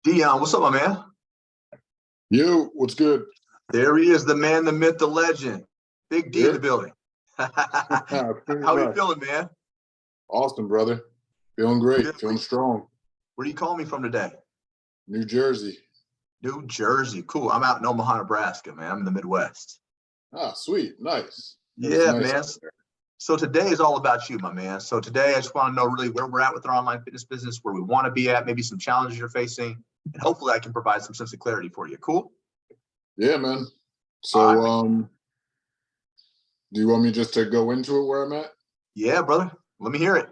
Deon, what's up, my man? Yo, what's good? There he is, the man, the myth, the legend. Big D in the Yep, building. pretty How are you much. feeling, man? Awesome, brother. Feeling Good. great, feeling strong. Where are you calling me from today? New Jersey. New Jersey. Cool. I'm out in Omaha, Nebraska, man. I'm in the Midwest. Ah, sweet, nice. It's Yeah, nice man. out there. So today is all about you, my man. So today I just want to know really where we're at with our online fitness business, where we want to be at, maybe some challenges you're facing, and hopefully I can provide some sense of clarity for you. Cool? Yeah, man. All So, right. do you want me just to go into it where I'm at? Yeah, brother. Let me hear it.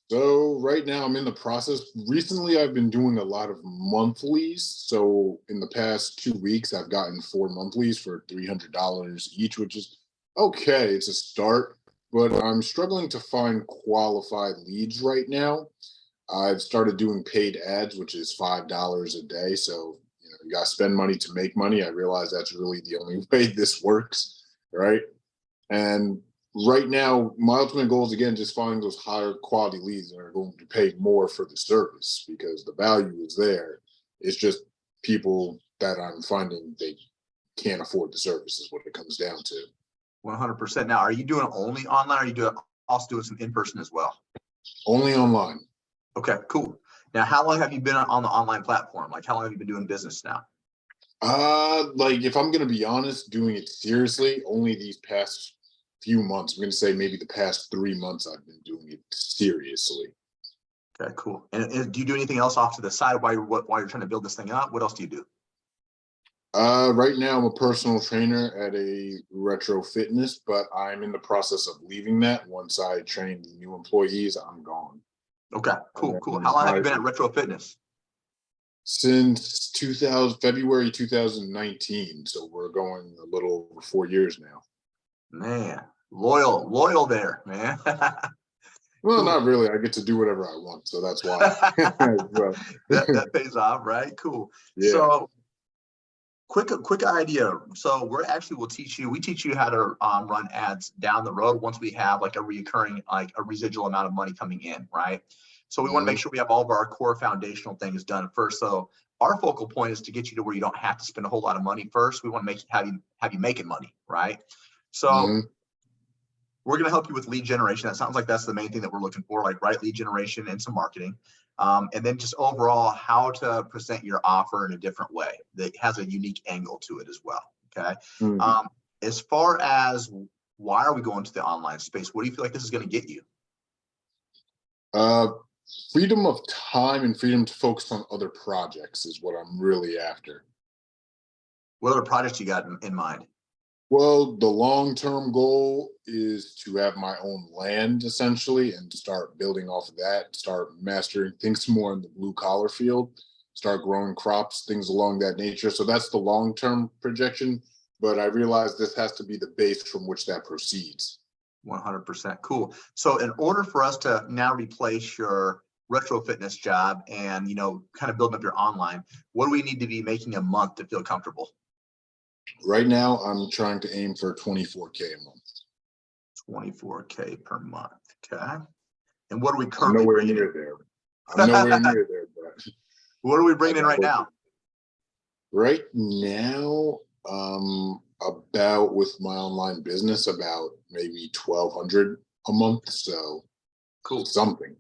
So right now I'm in the process. Recently, I've been doing a lot of monthlies. So in the past 2 weeks, I've gotten 4 monthlies for $300 each, which is okay. It's a start, but I'm struggling to find qualified leads right now. I've started doing paid ads, which is $5 a day. So you got to spend money to make money. I realize that's really the only way this works, right? And right now, my ultimate goal is again just finding those higher quality leads that are going to pay more for the service because the value is there. It's just people that I'm finding they can't afford the service is what it comes down to. 100%. Now, are you doing only online, or are you also doing some in person as well? Only online. Okay, cool. Now, how long have you been on the online platform? Like, how long have you been doing business now? Like if I'm gonna be honest, doing it seriously, only these past few months. I'm gonna say maybe the past 3 months I've been doing it seriously. Okay, cool. And do you do anything else off to the side while you're trying to build this thing up? What else do you do? Right now I'm a personal trainer at a retro fitness, but I'm in the process of leaving that. Once I train the new employees, I'm gone. Okay, And cool, cool. How then long have you I been at Retro Fitness? since 2000 February 2019, so we're going a little over 4 years now. Man, loyal there, man. Well, Cool. not really. I get to do whatever I want, so that's why. But That pays off, right? Cool. yeah. So quick idea. So we teach you how to run ads down the road once we have like a reoccurring, like a residual amount of money coming in, right? So we want to make Mhm. sure we have all of our core foundational things done first. So our focal point is to get you to where you don't have to spend a whole lot of money first. We want to have you making money, right? So Mhm. we're going to help you with lead generation. That sounds like that's the main thing that we're looking for, like right lead generation and some marketing. And then just overall how to present your offer in a different way that has a unique angle to it as well. Okay. Mhm. Um, as far as why are we going to the online space? What do you feel like this is going to get you? Uh, freedom of time and freedom to focus on other projects is what I'm really after. What other projects you got in mind? Well, the long-term goal is to have my own land essentially and start building off of that, start mastering things more in the blue collar field, start growing crops, things along that nature. So that's the long-term projection. But I realize this has to be the base from which that proceeds. 100% cool. So in order for us to now replace your retro fitness job and, kind of building up your online, what do we need to be making a month to feel comfortable? Right now, I'm trying to aim for 24K a month. 24K per month. Okay. And what are we I'm currently nowhere bringing in? near there. I'm nowhere near there, but What are we I bringing in got right work. now? Right now, about with my online business, about maybe 1,200 a month. So Cool. it's something.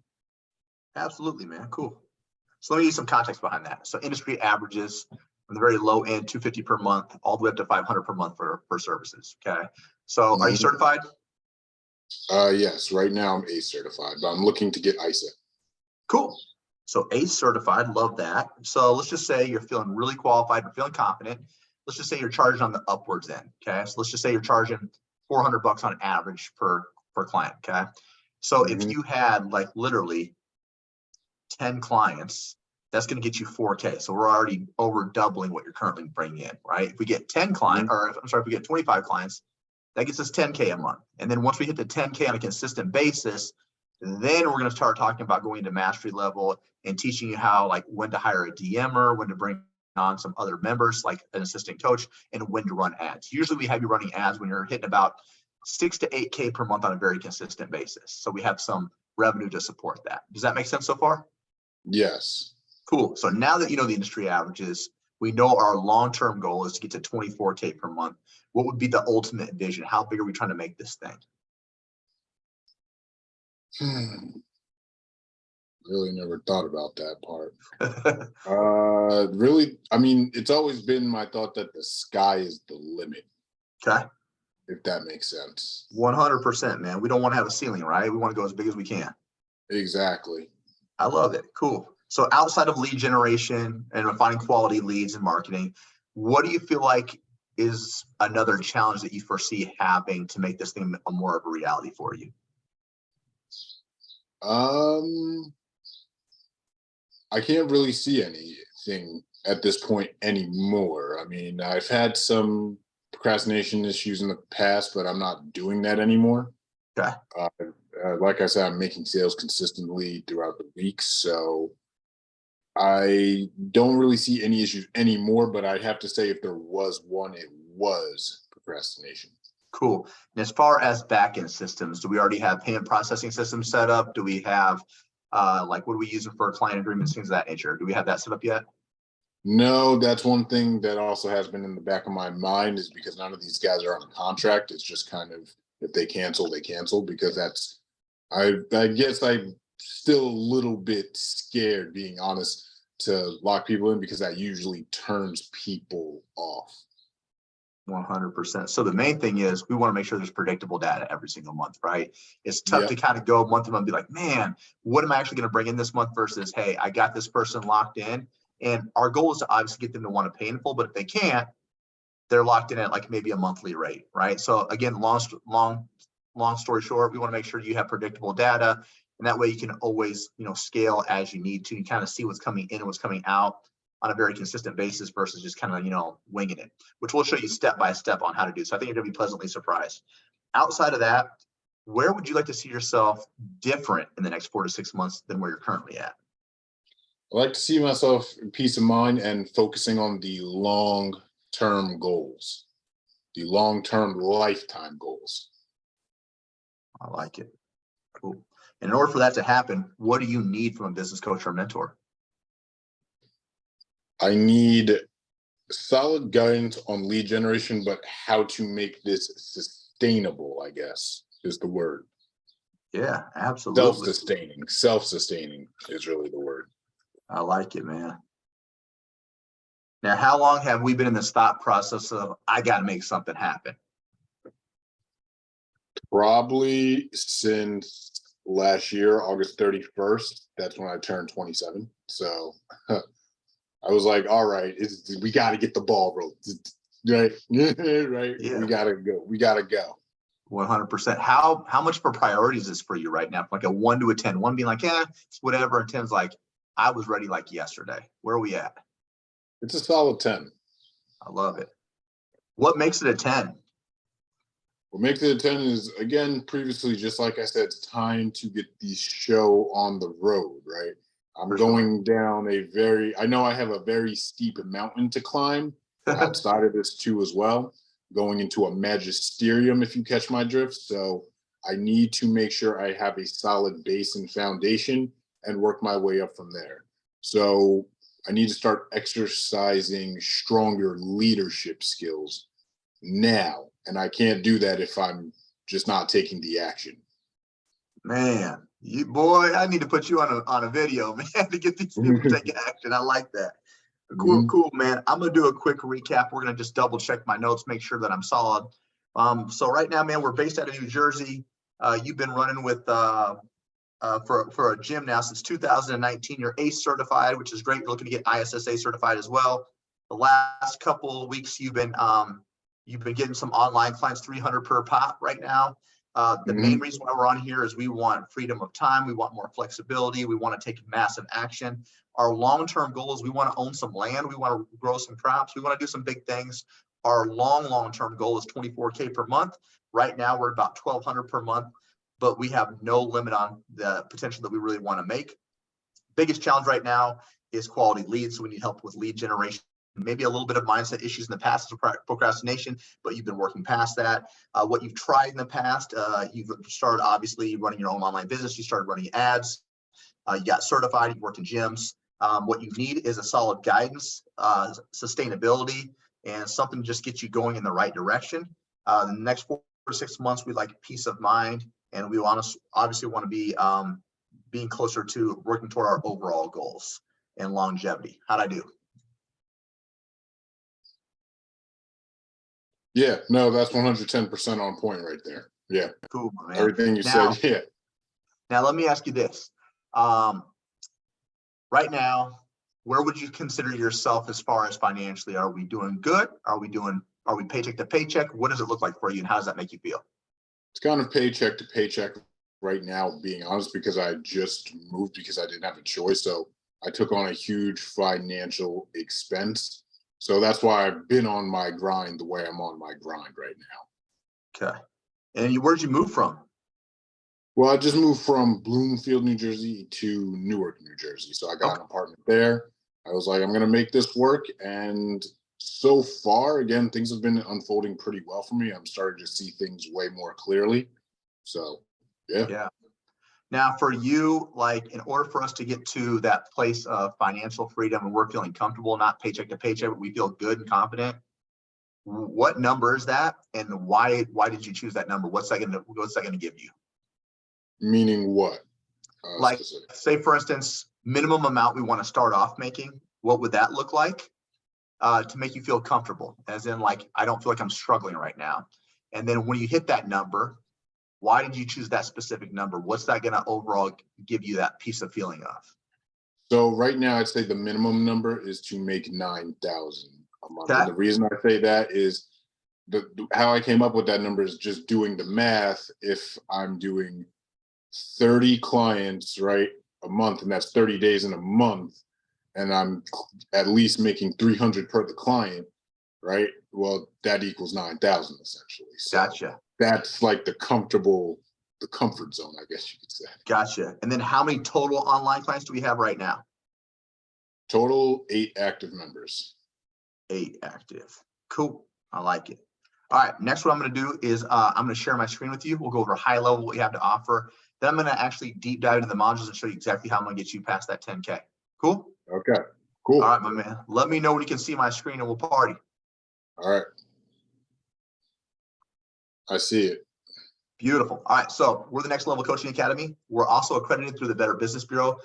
Absolutely, man. Cool. So let me give you some context behind that. So industry averages from the very low end, 250 per month, all the way up to 500 per month for services. Okay. So are you Mhm. certified? Yes, right now I'm ACE certified, but I'm looking to get ISA. Cool. So ACE certified, love that. So let's just say you're feeling really qualified, you're feeling confident. Let's just say you're charging on the upwards end. Okay. So let's just say you're charging 400 bucks on average per client. Okay. So if Hmm. you had like literally 10 clients, that's going to get you 4K. So we're already over doubling what you're currently bringing in, right? If we get 10 clients, Hmm. or I'm sorry, if we get 25 clients, that gets us 10K a month. And then once we hit the 10K on a consistent basis, then we're going to start talking about going to mastery level and teaching you how, like, when to hire a DMer, when to bring on some other members, like an assistant coach, and when to run ads. Usually we have you running ads when you're hitting about 6 to 8K per month on a very consistent basis. So we have some revenue to support that. Does that make sense so far? Yes. Cool. So now that you know the industry averages, we know our long-term goal is to get to 24K per month. What would be the ultimate vision? How big are we trying to make this thing? Really never thought about that part. Really, I mean, it's always been my thought that the sky is the limit, Okay. if that makes sense. 100%, man. We don't want to have a ceiling, right? We want to go as big as we can. Exactly. I love it. Cool. So outside of lead generation and finding quality leads and marketing, what do you feel like is another challenge that you foresee having to make this thing a more of a reality for you? I can't really see anything at this point anymore. I mean, I've had some procrastination issues in the past, but I'm not doing that anymore. Okay. Like I said, I'm making sales consistently throughout the week, so I don't really see any issues anymore. But I'd have to say, if there was one, it was procrastination. Cool. And as far as backend systems, do we already have payment processing systems set up? Do we have like what are we using for client agreements, things of that nature? Do we have that set up yet? No, that's one thing that also has been in the back of my mind, is because none of these guys are on contract. It's just kind of, if they cancel, they cancel, because that's, I guess I'm still a little bit scared, being honest, to lock people in, because that usually turns people off. 100%. So the main thing is we want to make sure there's predictable data every single month, right? It's tough to Yep. kind of go month to month and be like, man, what am I actually going to bring in this month versus, hey, I got this person locked in. And our goal is to obviously get them to want to pay in full, but if they can't, they're locked in at like maybe a monthly rate, right? So again, long story short, we want to make sure you have predictable data, and that way you can always, scale as you need to. You kind of see what's coming in and what's coming out on a very consistent basis versus just kind of, winging it, which we'll show you step by step on how to do. So I think you're going to be pleasantly surprised. Outside of that, where would you like to see yourself different in the next 4 to 6 months than where you're currently at? I like to see myself in peace of mind and focusing on the long-term goals, the long-term lifetime goals. I like it. Cool. And in order for that to happen, what do you need from a business coach or mentor? I need solid guidance on lead generation, but how to make this sustainable, I guess, is the word. Yeah, absolutely. Self-sustaining is really the word. I like it, man. Now, how long have we been in this thought process of, I got to make something happen? Probably since last year, August 31st. That's when I turned 27. So I was like, all right, we got to get the ball rolling. Right? Right? Yeah. We got to go. We got to go. 100%. How much of a priority is this for you right now? Like a 1 to a 10, 1 being like, yeah, it's whatever. And 10's like, I was ready like yesterday. Where are we at? It's a solid 10. I love it. What makes it a 10? What makes it a 10 is, again, previously, just like I said, it's time to get the show on the road, right? I'm going down I know I have a very steep mountain to climb outside of this too as well, going into a magisterium, if you catch my drift. So I need to make sure I have a solid base and foundation and work my way up from there. So I need to start exercising stronger leadership skills now. And I can't do that if I'm just not taking the action. Man, I need to put you on a video, man, to get these people taking action. I like that. Cool, man. I'm gonna do a quick recap. We're gonna just double check my notes, make sure that I'm solid. So right now, man, we're based out of New Jersey. You've been running with for a gym now since 2019. You're ACE certified, which is great. You're looking to get ISSA certified as well. The last couple of weeks, you've been getting some online clients, 300 per pop right now. The main reason why we're on here is we want freedom of time. We want more flexibility. We want to take massive action. Our long-term goal is we want to own some land. We want to grow some crops. We want to do some big things. Our long-term goal is 24K per month. Right now, we're about 1,200 per month, but we have no limit on the potential that we really want to make. Biggest challenge right now is quality leads. So we need help with lead generation. Maybe a little bit of mindset issues in the past, procrastination, but you've been working past that. What you've tried in the past, you've started obviously running your own online business. You started running ads. You got certified. You worked in gyms. What you need is a solid guidance, sustainability, and something to just get you going in the right direction. The next 4 to 6 months, we like peace of mind, and we obviously want to be being closer to working toward our overall goals and longevity. How'd I do? Yeah, no, that's 110% on point right there. Yeah, Cool, man. everything you Now, said. Yeah. Now let me ask you this. Right now, where would you consider yourself as far as financially? Are we doing good? Are we paycheck to paycheck? What does it look like for you, and how does that make you feel? It's kind of paycheck to paycheck right now, being honest, because I just moved because I didn't have a choice. So I took on a huge financial expense. So that's why I've been on my grind the way I'm on my grind right now. Okay. And where'd you move from? Well, I just moved from Bloomfield, New Jersey to Newark, New Jersey. So I got an apartment there. I was like, I'm going to make this work. And so far, again, things have been unfolding pretty well for me. I'm starting to see things way more clearly. So, yeah. Yeah. Now, for you, like, in order for us to get to that place of financial freedom and we're feeling comfortable, not paycheck to paycheck, but we feel good and confident, what number is that, and why did you choose that number? What's that gonna give you? Meaning what? Like, Specific? say, for instance, minimum amount we want to start off making. What would that look like to make you feel comfortable? As in, like, I don't feel like I'm struggling right now. And then when you hit that number, why did you choose that specific number? What's that going to overall give you that piece of feeling of? So right now, I'd say the minimum number is to make 9,000 a month. Okay. And the reason I say that is how I came up with that number is just doing the math. If I'm doing 30 clients, right, a month, and that's 30 days in a month, and I'm at least making 300 per the client, right? Well, that equals 9,000 essentially. So Gotcha. that's like the comfort zone, I guess you could say. Gotcha. And then how many total online clients do we have right now? Total 8 active members. 8 active. Cool. I like it. All right. Next, what I'm going to do is I'm going to share my screen with you. We'll go over high level what you have to offer. Then I'm going to actually deep dive into the modules and show you exactly how I'm going to get you past that 10K. Cool? Okay. Cool. All right, my man. Let me know when you can see my screen and we'll party. All right. I see it. Beautiful. All right. So we're the Next Level Coaching Academy. We're also accredited through the Better Business Bureau.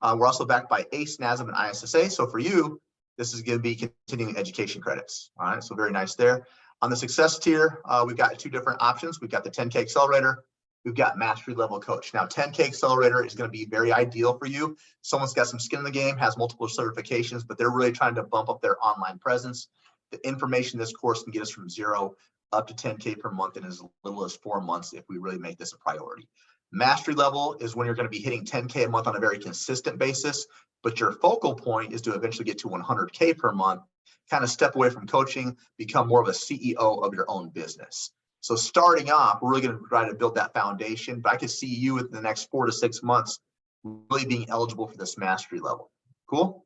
We're also backed by ACE, NASM, and ISSA. So for you, this is going to be continuing education credits. All right. So very nice there. On the success tier, we've got 2 different options. We've got the 10K Accelerator. We've got Mastery Level Coach. Now, 10K Accelerator is going to be very ideal for you. Someone's got some skin in the game, has multiple certifications, but they're really trying to bump up their online presence. The information in this course can get us from 0 up to 10K per month in as little as 4 months if we really make this a priority. Mastery level is when you're going to be hitting 10K a month on a very consistent basis, but your focal point is to eventually get to 100K per month, kind of step away from coaching, become more of a CEO of your own business. So starting off, we're really going to try to build that foundation, but I could see you within the next 4 to 6 months really being eligible for this mastery level. Cool?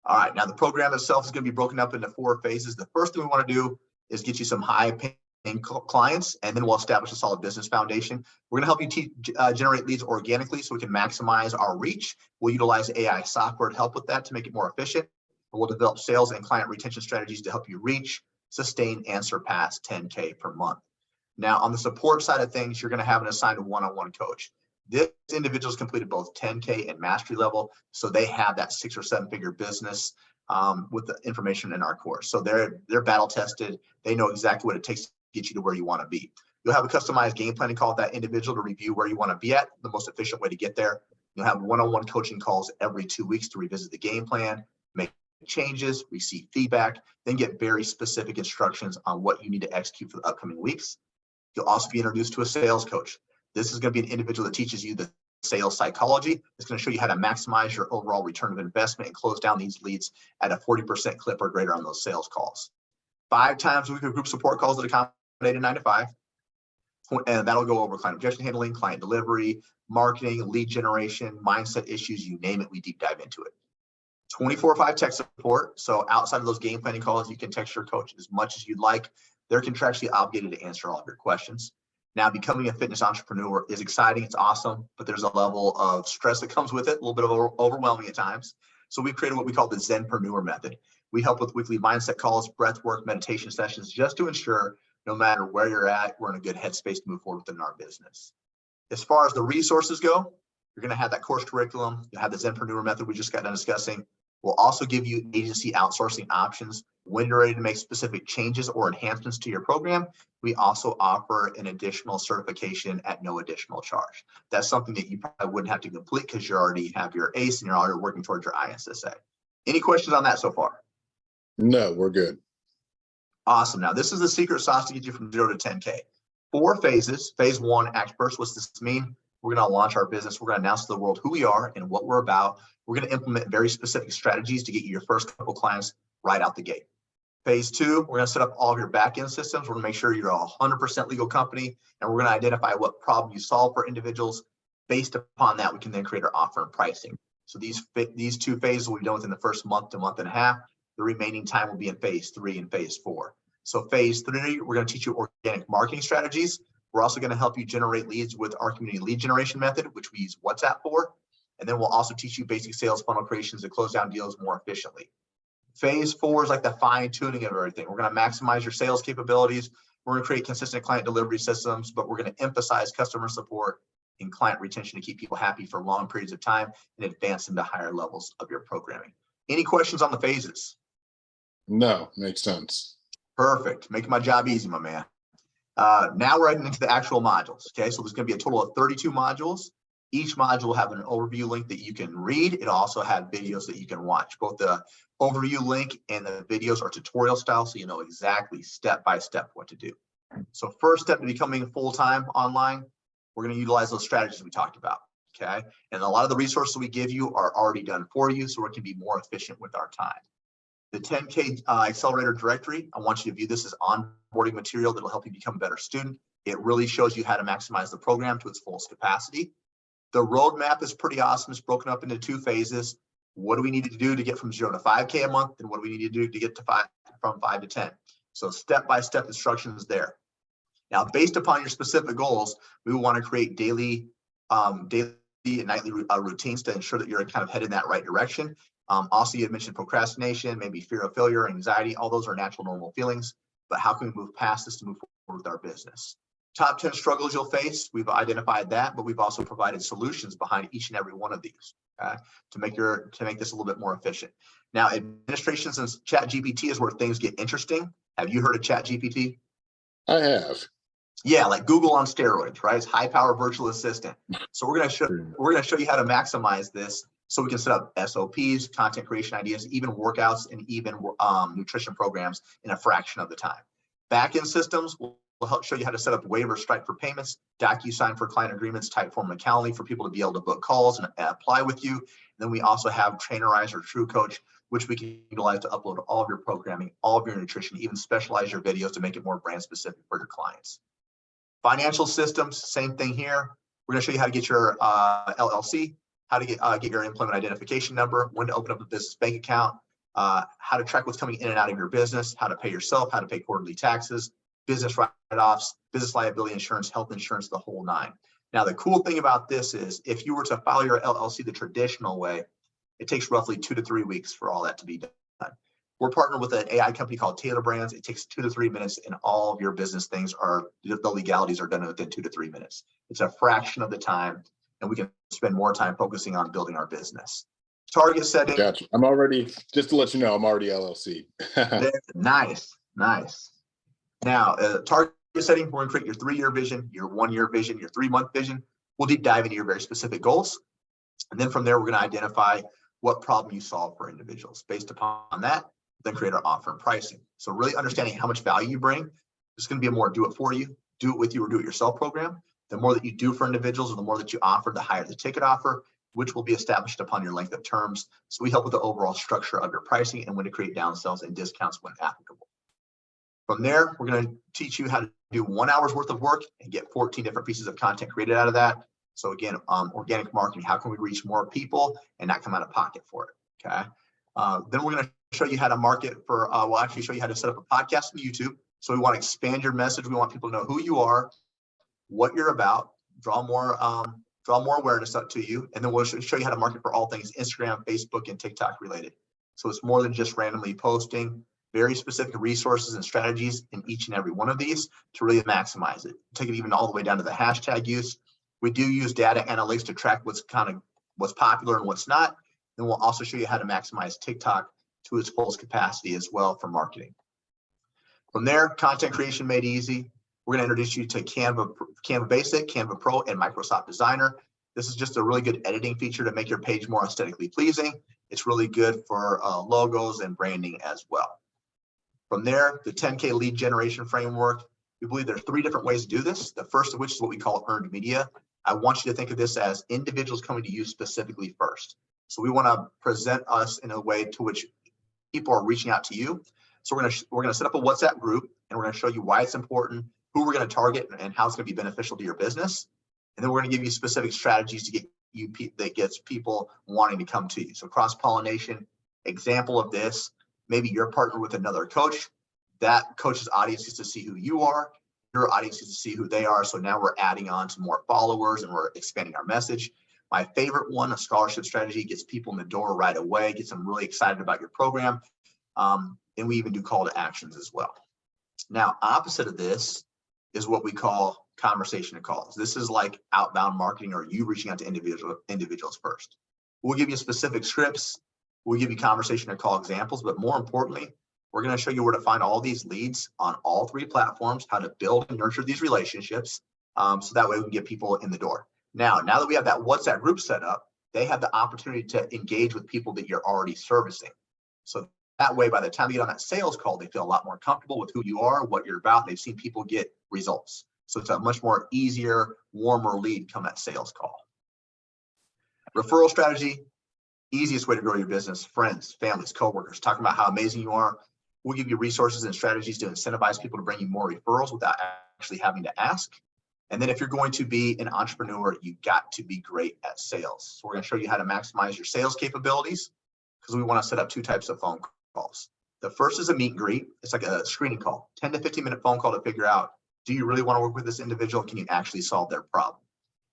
All right, now the program itself is going to be broken up into 4 phases. The first thing we want to do is get you some high-paying clients, and then we'll establish a solid business foundation. We're going to help you generate leads organically so we can maximize our reach. We'll utilize AI software to help with that to make it more efficient. We'll develop sales and client retention strategies to help you reach, sustain, and surpass 10K per month. Now, on the support side of things, you're going to have an assigned one-on-one coach. This individual's completed both 10K and mastery level, so they have that 6 or 7 figure business with the information in our course. So they're battle tested. They know exactly what it takes to get you to where you want to be. You'll have a customized game planning call with that individual to review where you want to be at, the most efficient way to get there. You'll have one-on-one coaching calls every 2 weeks to revisit the game plan, make changes, receive feedback, then get very specific instructions on what you need to execute for the upcoming weeks. You'll also be introduced to a sales coach. This is going to be an individual that teaches you the sales psychology. It's going to show you how to maximize your overall return of investment and close down these leads at a 40% clip or greater on those sales calls. 5 times a week of group support calls that accommodate a 9 to 5. And that'll go over client objection handling, client delivery, marketing, lead generation, mindset issues, you name it, we deep dive into it. 24/5 tech support. So outside of those game planning calls, you can text your coach as much as you'd like. They're contractually obligated to answer all of your questions. Now, becoming a fitness entrepreneur is exciting. It's awesome, but there's a level of stress that comes with it, a little bit of overwhelming at times. So we've created what we call the Zenpreneur method. We help with weekly mindset calls, breath work, meditation sessions, just to ensure no matter where you're at, we're in a good headspace to move forward within our business. As far as the resources go, you're going to have that course curriculum. You'll have the Zenpreneur method we just got done discussing. We'll also give you agency outsourcing options. When you're ready to make specific changes or enhancements to your program, we also offer an additional certification at no additional charge. That's something that you probably wouldn't have to complete because you already have your ACE and you're already working towards your ISSA. Any questions on that so far? No, we're good. Awesome. Now, this is the secret sauce to get you from 0 to 10K. 4 phases. Phase 1, act first. What's this mean? We're going to launch our business. We're going to announce to the world who we are and what we're about. We're going to implement very specific strategies to get you your first couple clients right out the gate. Phase 2, we're going to set up all of your back-end systems. We're going to make sure you're a 100% legal company, and we're going to identify what problem you solve for individuals. Based upon that, we can then create our offer and pricing. So these 2 phases will be done within the first month to month and a half. The remaining time will be in phase 3 and phase 4. So phase 3, we're going to teach you organic marketing strategies. We're also going to help you generate leads with our community lead generation method, which we use WhatsApp for. And then we'll also teach you basic sales funnel creations to close down deals more efficiently. Phase 4 is like the fine tuning of everything. We're going to maximize your sales capabilities. We're going to create consistent client delivery systems, but we're going to emphasize customer support and client retention to keep people happy for long periods of time and advance them to higher levels of your programming. Any questions on the phases? No, makes sense. Perfect. Making my job easy, my man. Now we're heading into the actual modules. Okay, so there's going to be a total of 32 modules. Each module will have an overview link that you can read. It'll also have videos that you can watch. Both the overview link and the videos are tutorial style, so you know exactly step by step what to do. So first step to becoming full-time online, we're going to utilize those strategies we talked about. Okay, and a lot of the resources we give you are already done for you, so we can be more efficient with our time. The 10K Accelerator Directory, I want you to view this as onboarding material that will help you become a better student. It really shows you how to maximize the program to its fullest capacity. The roadmap is pretty awesome. It's broken up into 2 phases. What do we need to do to get from 0 to 5K a month? And what do we need to do to get to from 5 to 10? So step-by-step instructions there. Now, based upon your specific goals, we want to create daily and nightly routines to ensure that you're kind of headed in that right direction. Also, you had mentioned procrastination, maybe fear of failure, anxiety. All those are natural, normal feelings. But how can we move past this to move forward with our business? Top 10 struggles you'll face. We've identified that, but we've also provided solutions behind each and every one of these, okay, to make this a little bit more efficient. Now, administration, since ChatGPT is where things get interesting. Have you heard of ChatGPT? I have. Yeah, like Google on steroids, right? It's high power virtual assistant. So we're going to show you how to maximize this so we can set up SOPs, content creation ideas, even workouts, and even nutrition programs in a fraction of the time. Backend systems will help show you how to set up waiver, Stripe for payments, DocuSign for client agreements, Typeform and Calendly for people to be able to book calls and apply with you. And then we also have Trainerize or True Coach, which we can utilize to upload all of your programming, all of your nutrition, even specialize your videos to make it more brand specific for your clients. Financial systems, same thing here. We're going to show you how to get your LLC, how to get your employment identification number, when to open up a business bank account, how to track what's coming in and out of your business, how to pay yourself, how to pay quarterly taxes, business write-offs, business liability insurance, health insurance, the whole 9. Now, the cool thing about this is if you were to file your LLC the traditional way, it takes roughly 2 to 3 weeks for all that to be done. We're partnered with an AI company called Taylor Brands. It takes 2 to 3 minutes, and all of your business things the legalities are done within 2 to 3 minutes. It's a fraction of the time, and we can spend more time focusing on building our business. Target setting. Gotcha. I'm already, just to let you know, I'm already LLC. Nice. Now, target setting, we're going to create your 3-year vision, your 1-year vision, your 3-month vision. We'll deep dive into your very specific goals. And then from there, we're going to identify what problem you solve for individuals. Based upon that, then create our offer and pricing. So really understanding how much value you bring. It's going to be a more do it for you, do it with you, or do it yourself program. The more that you do for individuals or the more that you offer, the higher the ticket offer, which will be established upon your length of terms. So we help with the overall structure of your pricing and when to create downsells and discounts when applicable. From there, we're going to teach you how to do 1 hour's worth of work and get 14 different pieces of content created out of that. So again, organic marketing, how can we reach more people and not come out of pocket for it, okay? Then we're going to show you how to market for, we'll actually show you how to set up a podcast on YouTube. So we want to expand your message. We want people to know who you are, what you're about, draw more awareness up to you, and then we'll show you how to market for all things Instagram, Facebook, and TikTok related. So it's more than just randomly posting, very specific resources and strategies in each and every one of these to really maximize it. Take it even all the way down to the hashtag use. We do use data analytics to track what's popular and what's not. And we'll also show you how to maximize TikTok to its fullest capacity as well for marketing. From there, content creation made easy. We're going to introduce you to Canva Basic, Canva Pro, and Microsoft Designer. This is just a really good editing feature to make your page more aesthetically pleasing. It's really good for logos and branding as well. From there, the 10K lead generation framework. We believe there are 3 different ways to do this. The first of which is what we call earned media. I want you to think of this as individuals coming to you specifically first. So we want to present us in a way to which people are reaching out to you. So we're gonna set up a WhatsApp group, and we're going to show you why it's important, who we're going to target, and how it's going to be beneficial to your business. And then we're going to give you specific strategies to get you that gets people wanting to come to you. So cross-pollination, example of this, maybe you're partnered with another coach. That coach's audience is to see who you are. Your audience is to see who they are. So now we're adding on to more followers and we're expanding our message. My favorite one, a scholarship strategy, gets people in the door right away, gets them really excited about your program. And we even do call to actions as well. Now, opposite of this is what we call conversation calls. This is like outbound marketing, or you reaching out to individuals first. We'll give you specific scripts. We'll give you conversation call examples, but more importantly, we're going to show you where to find all these leads on all 3 platforms, how to build and nurture these relationships, so that way we can get people in the door. Now that we have that WhatsApp group set up, they have the opportunity to engage with people that you're already servicing. So that way, by the time they get on that sales call, they feel a lot more comfortable with who you are, what you're about. They've seen people get results. So it's a much more easier, warmer lead come that sales call. Referral strategy, easiest way to grow your business, friends, families, coworkers, talking about how amazing you are. We'll give you resources and strategies to incentivize people to bring you more referrals without actually having to ask. And then if you're going to be an entrepreneur, you got to be great at sales. So we're going to show you how to maximize your sales capabilities, because we want to set up 2 types of phone calls. The first is a meet and greet. It's like a screening call, 10 to 15 minute phone call to figure out, do you really want to work with this individual? Can you actually solve their problem?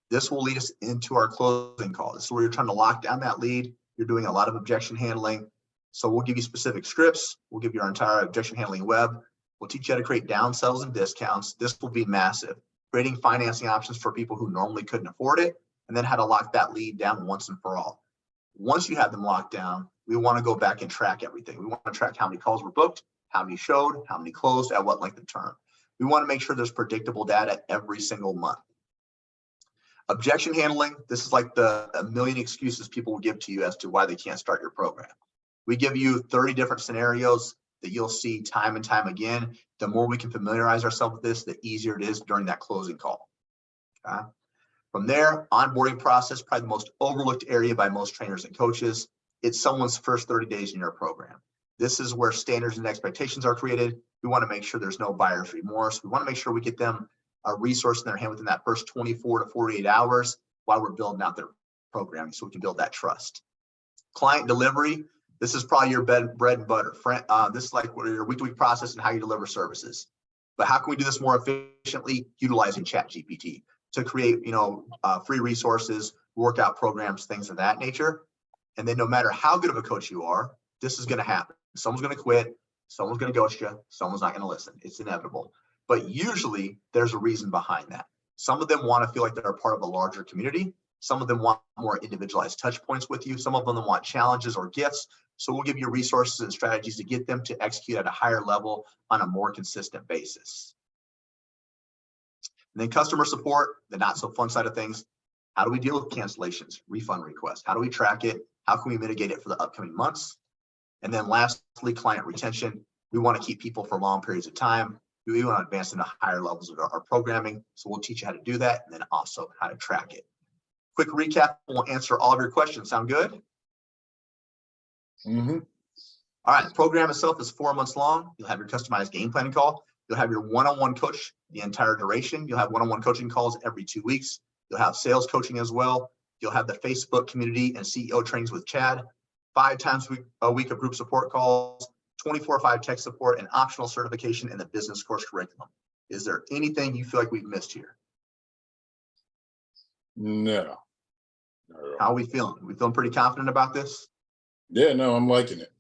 This will lead us into our closing call. This is where you're trying to lock down that lead. You're doing a lot of objection handling. So we'll give you specific scripts. We'll give you our entire objection handling web. We'll teach you how to create downsells and discounts. This will be massive. Creating financing options for people who normally couldn't afford it, and then how to lock that lead down once and for all. Once you have them locked down, we want to go back and track everything. We want to track how many calls were booked, how many showed, how many closed, at what length of term. We want to make sure there's predictable data every single month. Objection handling, this is like a million excuses people will give to you as to why they can't start your program. We give you 30 different scenarios that you'll see time and time again. The more we can familiarize ourselves with this, the easier it is during that closing call. Okay? From there, onboarding process, probably the most overlooked area by most trainers and coaches. It's someone's first 30 days in your program. This is where standards and expectations are created. We want to make sure there's no buyer's remorse. We want to make sure we get them a resource in their hand within that first 24 to 48 hours while we're building out their programming, so we can build that trust. Client delivery, this is probably your bread and butter. This is like your week-to-week process and how you deliver services. But how can we do this more efficiently? Utilizing ChatGPT to create, free resources, workout programs, things of that nature. And then no matter how good of a coach you are, this is going to happen. Someone's going to quit. Someone's going to ghost you. Someone's not going to listen. It's inevitable. But usually there's a reason behind that. Some of them want to feel like they're a part of a larger community. Some of them want more individualized touch points with you. Some of them want challenges or gifts. So we'll give you resources and strategies to get them to execute at a higher level on a more consistent basis. And then customer support, the not so fun side of things. How do we deal with cancellations, refund requests? How do we track it? How can we mitigate it for the upcoming months? And then lastly, client retention. We want to keep people for long periods of time. We want to advance into higher levels of our programming. So we'll teach you how to do that, and then also how to track it. Quick recap, we'll answer all of your questions. Sound good? Mm-hmm. All right, the program itself is 4 months long. You'll have your customized game planning call. You'll have your one-on-one coach the entire duration. You'll have one-on-one coaching calls every 2 weeks. You'll have sales coaching as well. You'll have the Facebook community and CEO trainings with Chad, 5 times a week of group support calls, 24/5 tech support, and optional certification in the business course curriculum. Is there anything you feel like we've missed here? No. Not at all. How are we feeling? We feeling pretty confident about this? Yeah, no, I'm liking it.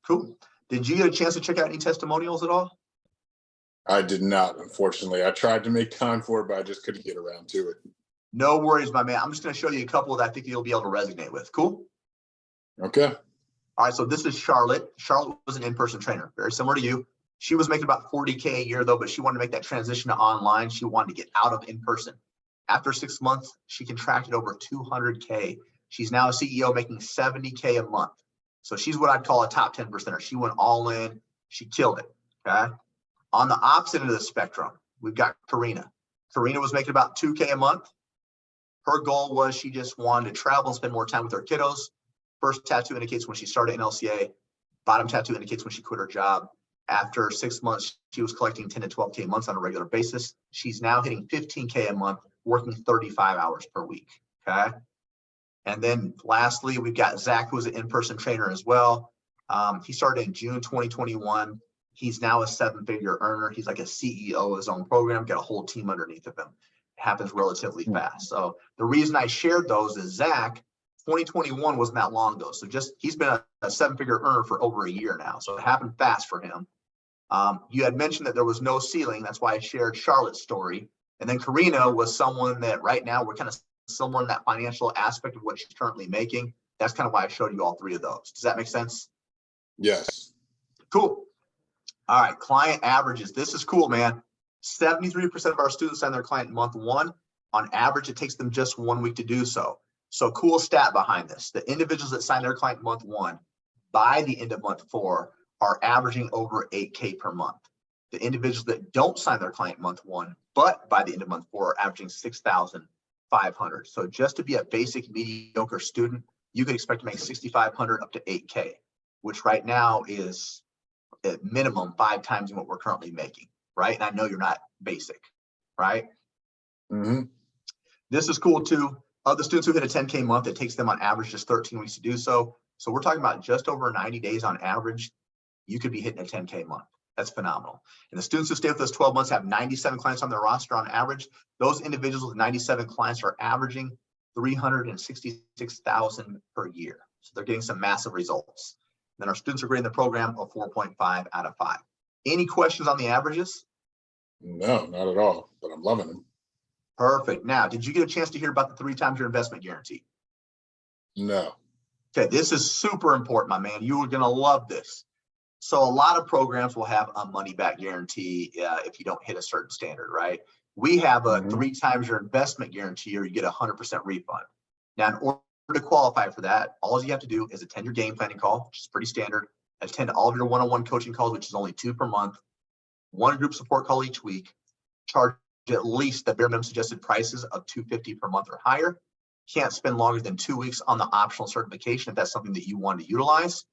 Cool. Did you get a chance to check out any testimonials at all? I did not, unfortunately. I tried to make time for it, but I just couldn't get around to it. No worries, my man. I'm just going to show you a couple that I think you'll be able to resonate with. Cool. Okay. All right. So this is Charlotte. Charlotte was an in-person trainer, very similar to you. She was making about 40K a year though, but she wanted to make that transition to online. She wanted to get out of in-person. After 6 months, she contracted over 200K. She's now a CEO making 70K a month. So she's what I'd call a top 10%er. She went all in. She killed it. Okay. On the opposite end of the spectrum, we've got Karina. Karina was making about 2K a month. Her goal was she just wanted to travel and spend more time with her kiddos. First tattoo indicates when she started NLCA. Bottom tattoo indicates when she quit her job. After 6 months, she was collecting 10 to 12K months on a regular basis. She's now hitting 15K a month, working 35 hours per week. Okay. And then lastly, we've got Zach, who's an in-person trainer as well. He started in June 2021. He's now a 7-figure earner. He's like a CEO of his own program, got a whole team underneath of him. It happens relatively fast. So the reason I shared those is Zach, 2021 wasn't that long ago. So just he's been a 7-figure earner for over a year now. So it happened fast for him. You had mentioned that there was no ceiling. That's why I shared Charlotte's story. And then Karina was someone that right now we're kind of similar in that financial aspect of what she's currently making. That's kind of why I showed you all three of those. Does that make sense? Yes. Cool. All right. Client averages. This is cool, man. 73% of our students sign their client in month 1. On average, it takes them just 1 week to do so. So cool stat behind this. The individuals that sign their client in month 1, by the end of month 4, are averaging over 8K per month. The individuals that don't sign their client in month 1, but by the end of month 4, are averaging 6,500. So just to be a basic mediocre student, you could expect to make 6,500 up to 8K, which right now is at minimum 5 times what we're currently making, right? And I know you're not basic, right? Mm-hmm. This is cool too. Of the students who hit a 10K month, it takes them on average just 13 weeks to do so. So we're talking about just over 90 days on average, you could be hitting a 10K month. That's phenomenal. And the students who stay with us 12 months have 97 clients on their roster on average. Those individuals with 97 clients are averaging 366,000 per year. So they're getting some massive results. Then our students are grading the program a 4.5 out of 5. Any questions on the averages? No, not at all, but I'm loving them. Perfect. Now, did you get a chance to hear about the 3 times your investment guarantee? No. Okay, this is super important, my man. You are going to love this. So a lot of programs will have a money back guarantee if you don't hit a certain standard, right? We have a 3 times your investment guarantee, or you get a 100% refund. Now, in order to qualify for that, all you have to do is attend your game planning call, which is pretty standard, attend all of your one-on-one coaching calls, which is only 2 per month, 1 group support call each week, charge at least the bare minimum suggested prices of $250 per month or higher. Can't spend longer than 2 weeks on the optional certification if that's something that you want to utilize.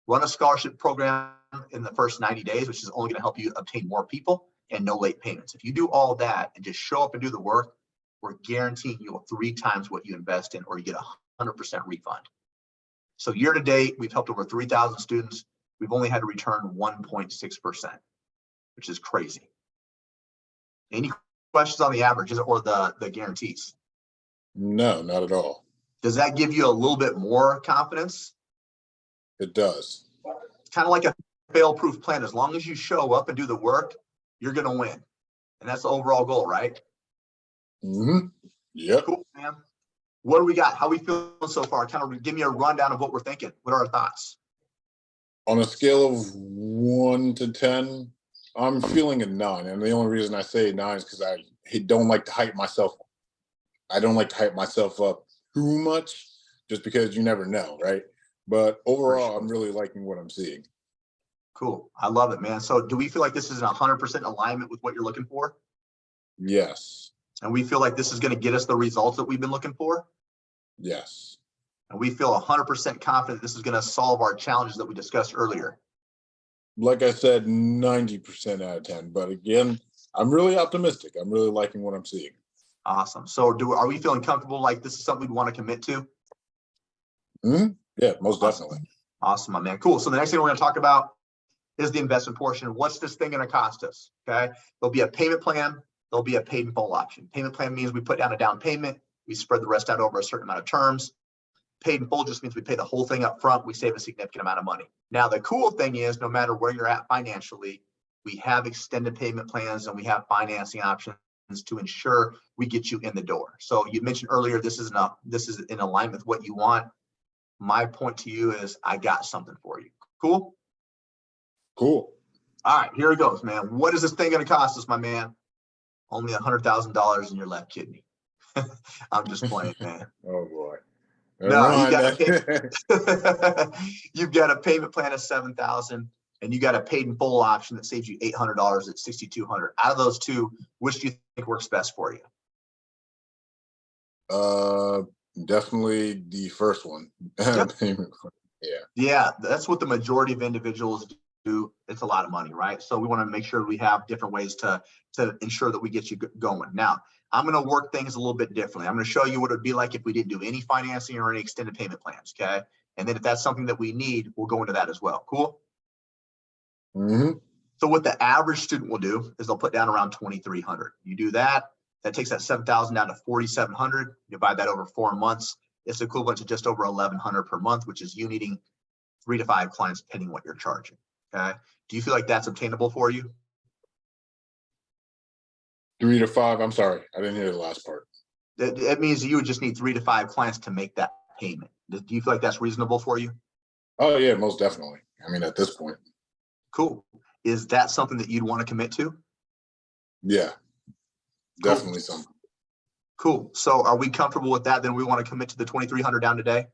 Run a scholarship program in the first 90 days, which is only going to help you obtain more people, and no late payments. If you do all that and just show up and do the work, we're guaranteeing you 3 times what you invest in, or you get a 100% refund. So year to date, we've helped over 3,000 students. We've only had to return 1.6%, which is crazy. Any questions on the averages or the guarantees? No, not at all. Does that give you a little bit more confidence? It does. It's kind of like a fail-proof plan. As long as you show up and do the work, you're going to win. And that's the overall goal, right? Mm-hmm. Yep. Cool, man. What do we got? How are we feeling so far? Kind of give me a rundown of what we're thinking. What are our thoughts? On a scale of 1 to 10, I'm feeling a 9. And the only reason I say 9 is because I don't like to hype myself. I don't like to hype myself up too much, just because you never know, right? But overall, I'm really liking what I'm seeing. Cool. I love it, man. So do we feel like this is in 100% alignment with what you're looking for? Yes. And we feel like this is going to get us the results that we've been looking for? Yes. And we feel 100% confident this is going to solve our challenges that we discussed earlier. Like I said, 90% out of 10. But again, I'm really optimistic. I'm really liking what I'm seeing. Awesome. So are we feeling comfortable like this is something we'd want to commit to? Mm-hmm. Yeah, most definitely. Awesome, my man. Cool. So the next thing we're going to talk about is the investment portion. What's this thing going to cost us? Okay. There'll be a payment plan. There'll be a paid in full option. Payment plan means we put down a down payment. We spread the rest out over a certain amount of terms. Paid in full just means we pay the whole thing up front. We save a significant amount of money. Now, the cool thing is no matter where you're at financially, we have extended payment plans and we have financing options to ensure we get you in the door. So you mentioned earlier, this is in alignment with what you want. My point to you is I got something for you. Cool? Cool. All right, here it goes, man. What is this thing going to cost us, my man? Only $100,000 in your left kidney. I'm just playing, man. Oh boy. No, you you've got a payment plan of $7,000 and you got a paid in full option that saves you $800 at $6,200. Out of those two, which do you think works best for you? Definitely the first one. Yep. Payment plan. Yeah. Yeah, that's what the majority of individuals do. It's a lot of money, right? So we want to make sure we have different ways to ensure that we get you going. Now, I'm going to work things a little bit differently. I'm going to show you what it would be like if we didn't do any financing or any extended payment plans, okay? And then if that's something that we need, we'll go into that as well. Cool? Mm-hmm. So what the average student will do is they'll put down around 2,300. You do that, that takes that 7,000 down to 4,700. Divide that over 4 months. It's equivalent to just over 1,100 per month, which is you needing 3 to 5 clients, depending on what you're charging. Okay. Do you feel like that's obtainable for you? 3 to 5. I'm sorry, I didn't hear the last part. That means you would just need 3 to 5 clients to make that payment. Do you feel like that's reasonable for you? Oh yeah, most definitely. I mean, at this point. Cool. Is that something that you'd want to commit to? Yeah, definitely something. Cool. So are we comfortable with that? Then we want to commit to the 2,300 down today?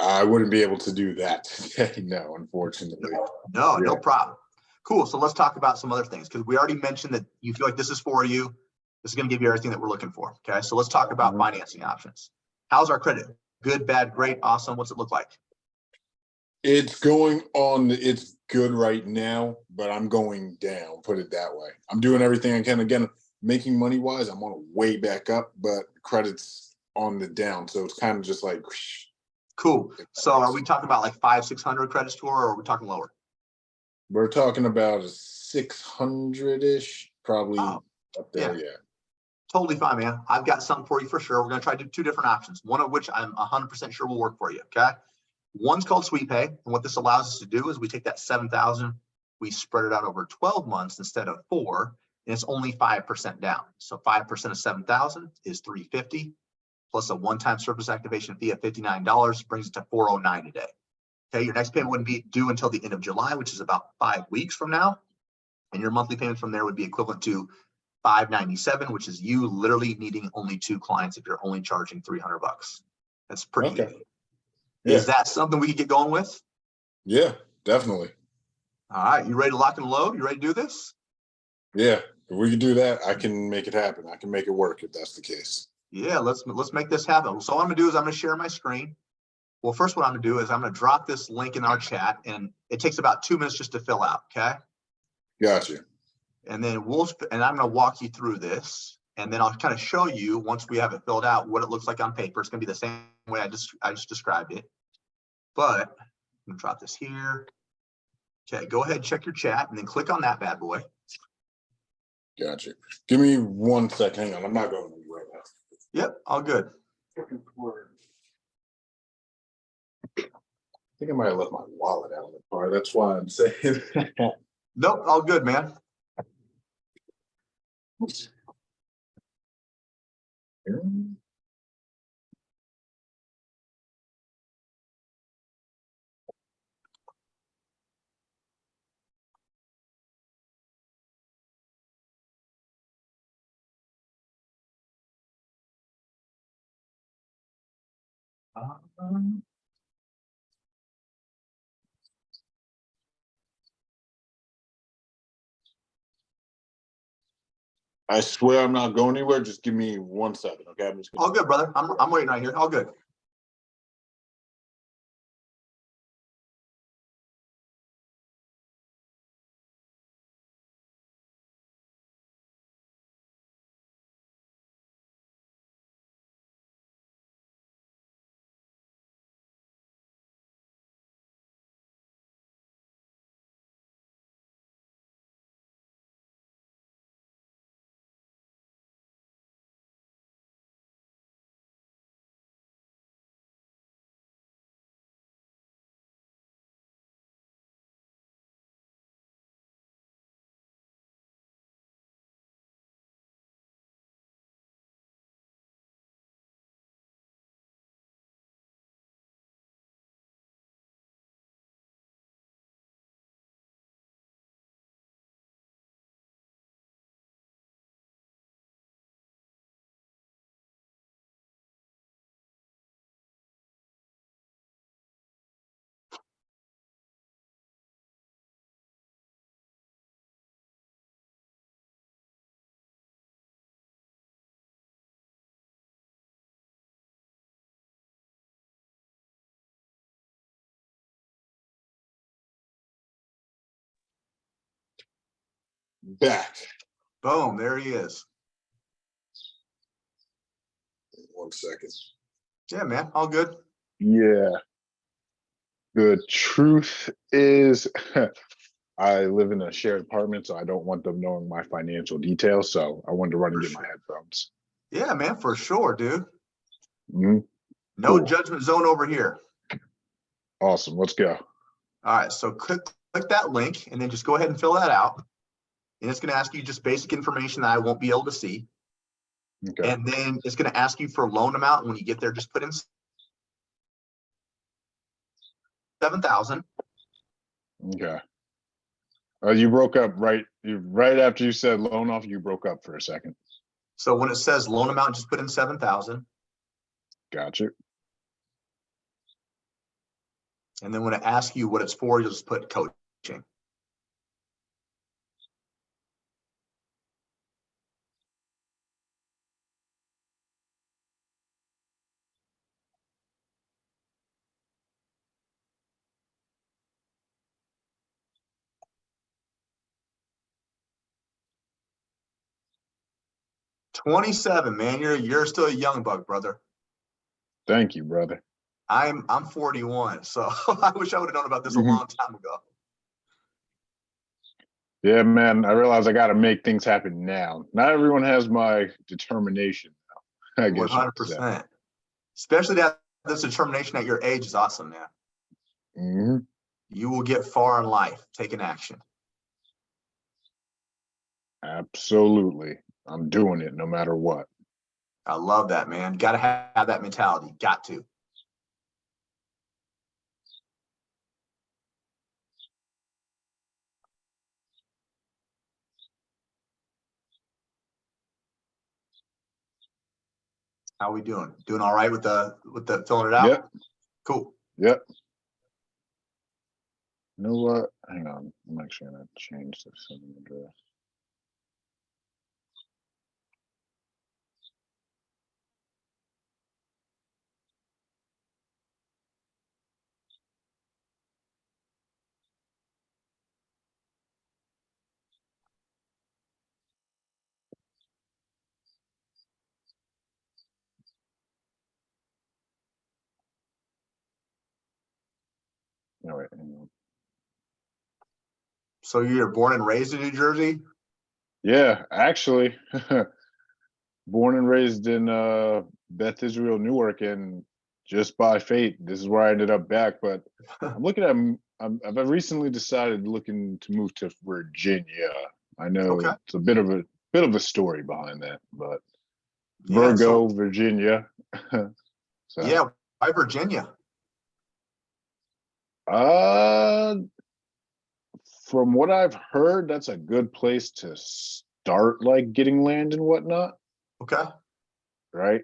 I wouldn't be able to do that today. No, unfortunately. No problem. Cool. So let's talk about some other things because we already mentioned that you feel like this is for you. This is going to give you everything that we're looking for. Okay. So let's talk about financing options. How's our credit? Good, bad, great, awesome. What's it look like? It's going on. It's good right now, but I'm going down. Put it that way. I'm doing everything I can. Again, making money wise, I'm on a way back up, but credit's on the down. So it's kind of just like. Cool. So are we talking about like 500-600 credit score, or are we talking lower? We're talking about a 600-ish, probably up there. Yeah. Totally fine, man. I've got something for you for sure. We're going to try to do 2 different options, one of which I'm 100% sure will work for you. Okay. One's called Sweet Pay. And what this allows us to do is we take that 7,000, we spread it out over 12 months instead of 4, and it's only 5% down. So 5% of 7,000 is 350 plus a one-time service activation fee of $59 brings it to 409 today. Okay. Your next payment wouldn't be due until the end of July, which is about 5 weeks from now. And your monthly payments from there would be equivalent to $597, which is you literally needing only 2 clients if you're only charging $300. That's pretty easy. Yeah. Is that something we could get going with? Yeah, definitely. All right. You ready to lock and load? You ready to do this? Yeah. If we can do that, I can make it happen. I can make it work if that's the case. Yeah, let's make this happen. So what I'm gonna do is I'm gonna share my screen. Well, first what I'm gonna do is I'm gonna drop this link in our chat, and it takes about 2 minutes just to fill out. Okay. Gotcha. And then I'm gonna walk you through this, and then I'll kind of show you once we have it filled out what it looks like on paper. It's gonna be the same way I just described it. But I'm gonna drop this here. Okay, go ahead, check your chat, and then click on that bad boy. Gotcha. Give me 1 second. Hang on. I'm not going to right now. Yep, all good. I think I might have left my wallet out in the car. That's why I'm saying that. Nope, all good, man. I swear I'm not going anywhere. Just give me 1 second, okay? I'm just All good, brother. I'm waiting right here. All good. Back. Boom, there he is. 1 second. Yeah, man, all good. Yeah. The truth is, I live in a shared apartment, so I don't want them knowing my financial details. So I wanted to run and For get my sure. headphones. Yeah, man, for sure, dude. Mhm. No Cool. judgment zone over here. Awesome. Let's go. All right, so click that link and then just go ahead and fill that out. And it's going to ask you just basic information that I won't be able to see. Okay. And then it's going to ask you for loan amount. And when you get there, just put in 7,000. Okay. You broke up right after you said loan off. You broke up for a second. So when it says loan amount, just put in 7,000. Gotcha. And then when it asks you what it's for, you'll just put coaching. $27, man. You're still a young buck, brother. Thank you, brother. I'm 41, so I wish I would have known about this a long time ago. Yeah, man. I realize I got to make things happen now. Not everyone has my determination now. I guess you could say. 100%. Especially that this determination at your age is awesome, man. Mm-hmm. You will get far in life taking action. Absolutely. I'm doing it no matter what. I love that, man. Got to have that mentality. Got to. How we doing? Doing all right with the filling it out? Yep. Cool. Yep. You know what? Hang on. I'm actually going to change the sending address. No, wait, hang on. So you're born and raised in New Jersey? Yeah, actually, born and raised in Beth Israel, Newark, and just by fate, this is where I ended up back. But I'm looking at, I've recently decided looking to move to Virginia. I know Okay. it's a bit of a story behind that, but Yeah, Virgo, Virginia. So, yeah, why Virginia? From what I've heard, that's a good place to start, like getting land and whatnot. Okay. Right.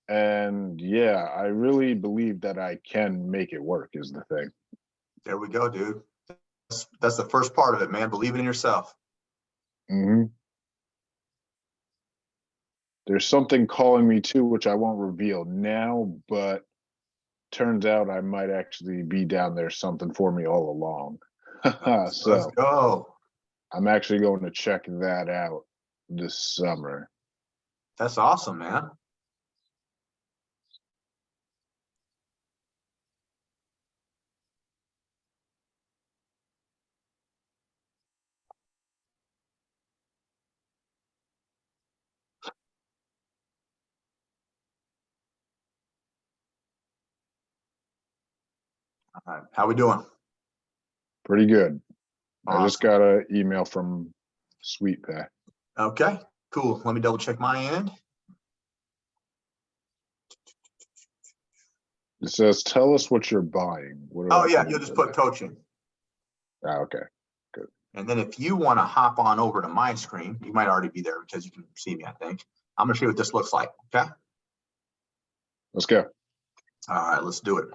And yeah, I really believe that I can make it work is the thing. There we go, dude. That's the first part of it, man. Believing in yourself. Mm-hmm. There's something calling me too, which I won't reveal now, but turns out I might actually be down there something for me all along. Let's So go. I'm actually going to check that out this summer. That's awesome, man. All right. How we doing? Pretty good. Awesome. I just got an email from Sweet Pay. Okay, cool. Let me double check my end. It says, tell us what you're buying. What do Oh I yeah, put you'll in just for put that? coaching. Okay. And then if you want to hop on over to my screen, you might already be there because you can see me, I think. I'm gonna show you what this looks like, okay? Let's go. All right, let's do it.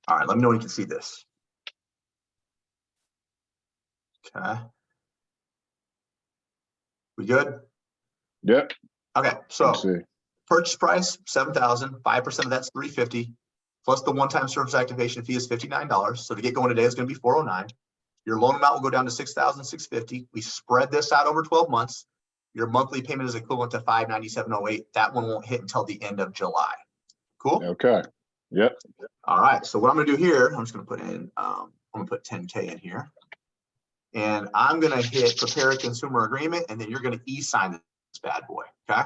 All right, let me know when you can see this. Okay. We good? Yep. Okay, Let's so see. purchase price, 7,000, 5% of that's 350, plus the one-time service activation fee is $59. So to get going today, it's gonna be 409. Your loan amount will go down to $6,650. We spread this out over 12 months. Your monthly payment is equivalent to $597.08. That one won't hit until the end of July. Cool. Okay. Yep. All right. So what I'm going to do here, I'm just going to put in, I'm going to put 10K in here. And I'm going to hit prepare a consumer agreement, and then you're going to e-sign this bad boy. Okay.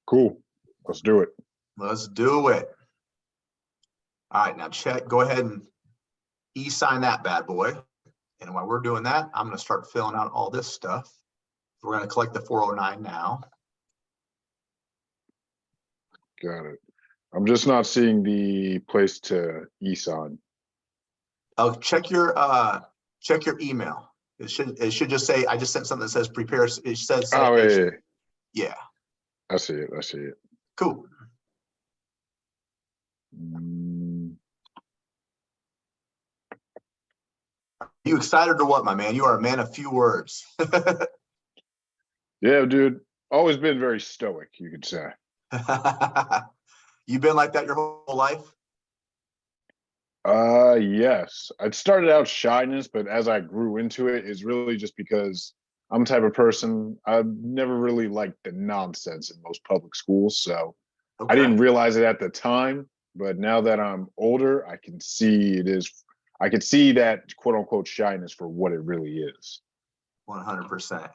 Cool. Let's do it. Let's do it. All right. Now go ahead and e-sign that bad boy. And while we're doing that, I'm going to start filling out all this stuff. We're going to collect the 409 now. Got it. I'm just not seeing the place to e-sign. Oh, check your email. It should just say, I just sent something that says prepare. It says, Oh, yeah. Yeah. I see it. I see it. Cool. You excited or what, my man? You are a man of few words. Yeah, dude. Always been very stoic, you could say. You've been like that your whole life? Yes. It started out shyness, but as I grew into it, it's really just because I'm the type of person, I've never really liked the nonsense in most public schools. So Okay. I didn't realize it at the time, but now that I'm older, I can see I can see that quote unquote shyness for what it really is. 100%.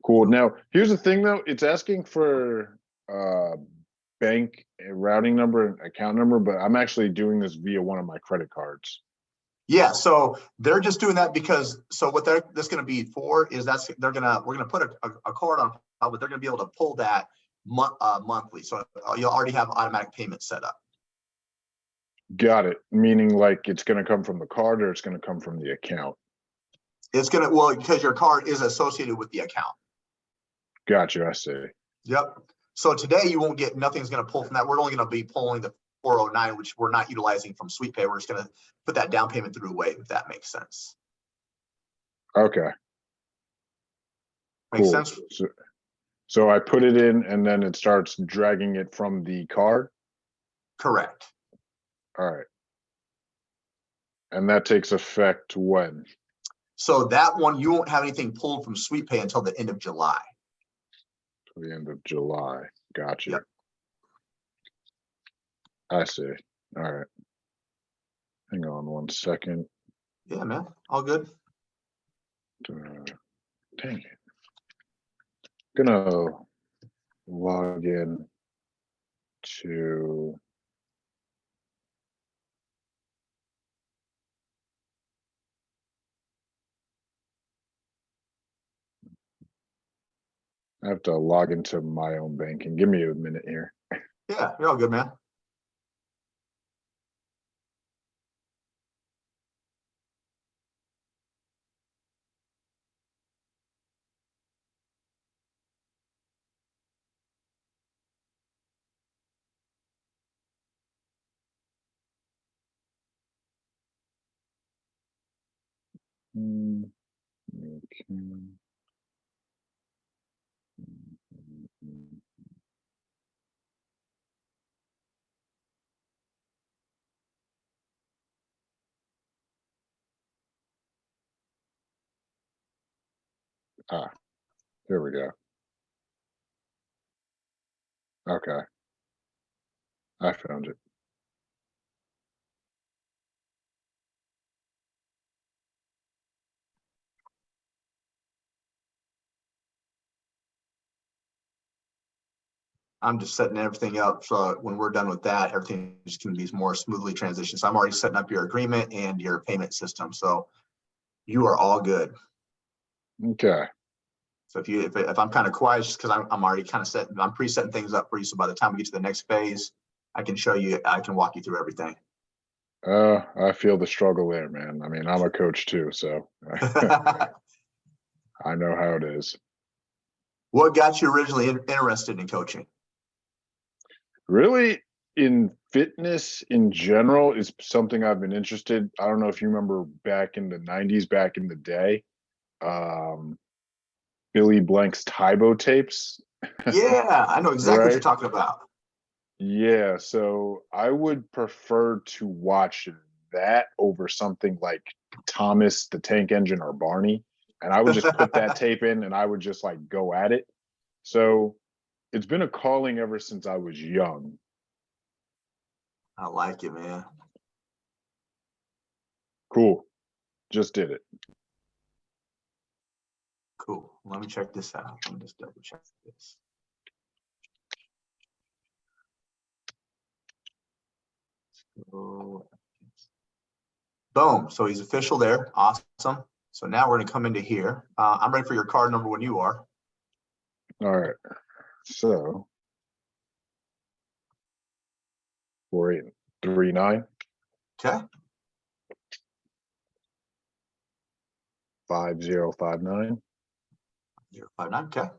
Cool. Now, here's the thing though, it's asking for bank routing number and account number, but I'm actually doing this via one of my credit cards. Yeah, so they're just doing that because what this going to be for is we're going to put a card on, but they're going to be able to pull that monthly. So you'll already have automatic payments set up. Got it. Meaning like it's going to come from the card or it's going to come from the account? It's going to, well, because your card is associated with the account. Gotcha. I see. Yep. So today you won't get, nothing's going to pull from that. We're only going to be pulling the 409, which we're not utilizing from SweetPay. We're just going to put that down payment through Wave, if that makes sense. Okay. Makes Cool. sense? So I put it in and then it starts dragging it from the card? Correct. All right. And that takes effect when? So that one, you won't have anything pulled from SweetPay until the end of July. To the end of July. Gotcha. Yep. I see. All right. Hang on 1 second. Yeah, man. All good. Dang it. Gonna log in to I have to log into my own banking. Give me a minute here. Yeah, you're all good, man. Okay. Ah, here we go. Okay. I found it. I'm just setting everything up so when we're done with that, everything is going to be more smoothly transitioned. So I'm already setting up your agreement and your payment system. So you are all good. Okay. So if I'm kind of quiet, it's just because I'm already kind of I'm pre-setting things up for you. So by the time we get to the next phase, I can walk you through everything. I feel the struggle there, man. I mean, I'm a coach too, so I know how it is. What got you originally interested in coaching? Really, in fitness in general is something I've been interested. I don't know if you remember back in the 90s, back in the day, Billy Blank's Tybo tapes. Yeah, I know exactly what Right? you're talking about. Yeah, so I would prefer to watch that over something like Thomas the Tank Engine or Barney, and I would just put that tape in and I would just like go at it. So it's been a calling ever since I was young. I like it, man. Cool. Just did it. Cool. Let me check this out. Let me just double check this. So, boom. So he's official there. Awesome. So now we're going to come into here. I'm ready for your card number when you are. All right. So 4839 Okay. 5059 059. Okay.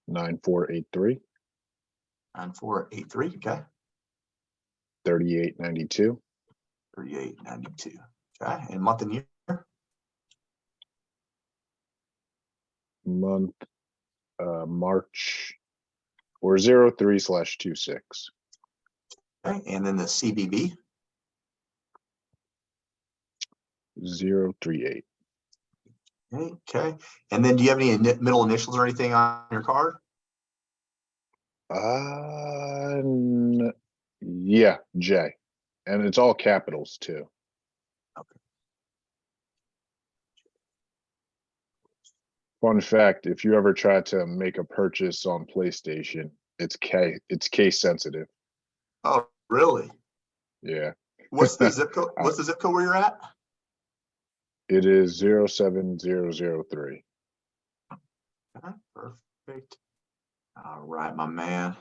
9483 9483. Okay. 3892 3892. Okay. And month and year. month March or 03/26. Okay. And then the CVV. 038. Okay. And then do you have any middle initials or anything on your card? Yeah, J. And it's all capitals too. Okay. Fun fact, if you ever try to make a purchase on PlayStation, it's case sensitive. Oh, really? Yeah. What's the zip code? What's the zip code where you're at? It is 07003. Okay, perfect. All right, my man.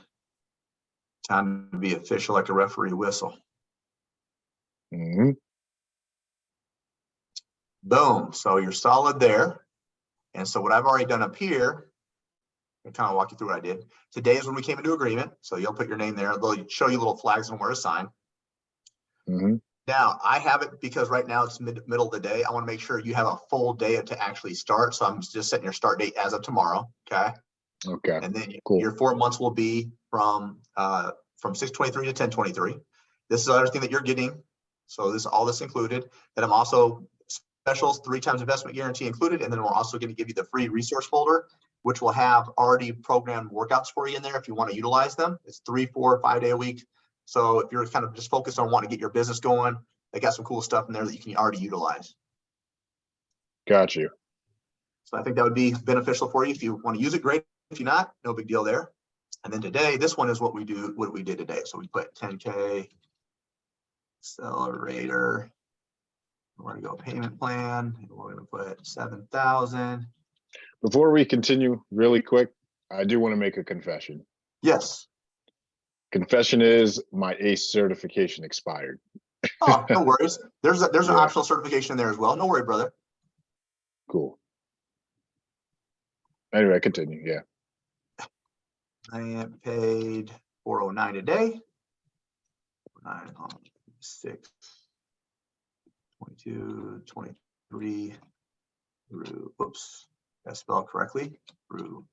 Time to be official like a referee whistle. Mm-hmm. Boom. So you're solid there. And so what I've already done up here, I'll kind of walk you through what I did. Today is when we came into agreement. So you'll put your name there. They'll show you little flags on where to sign. Mm-hmm. Now I have it because right now it's middle of the day. I want to make sure you have a full day to actually start. So I'm just setting your start date as of tomorrow. Okay. Okay. And then Cool. your 4 months will be from 6/23 to 10/23. This is everything that you're getting. So this all this included. And I'm also specials 3 times investment guarantee included. And then we're also going to give you the free resource folder, which will have already programmed workouts for you in there if you want to utilize them. It's 3, 4, 5 day a week. So if you're kind of just focused on wanting to get your business going, they got some cool stuff in there that you can already utilize. Got you. So I think that would be beneficial for you. If you want to use it, great. If you're not, no big deal there. And then today, this one is what we did today. So we put 10K accelerator. We're going to go payment plan. And we're going to put 7,000. Before we continue, really quick, I do want to make a confession. Yes. Confession is my ACE certification expired. Oh, no worries. There's an Yeah. optional certification in there as well. No worry, brother. Cool. Anyway, continue. Yeah. I am paid 409 a day. 9 on 6, 22, 23 through, oops, that's spelled correctly, through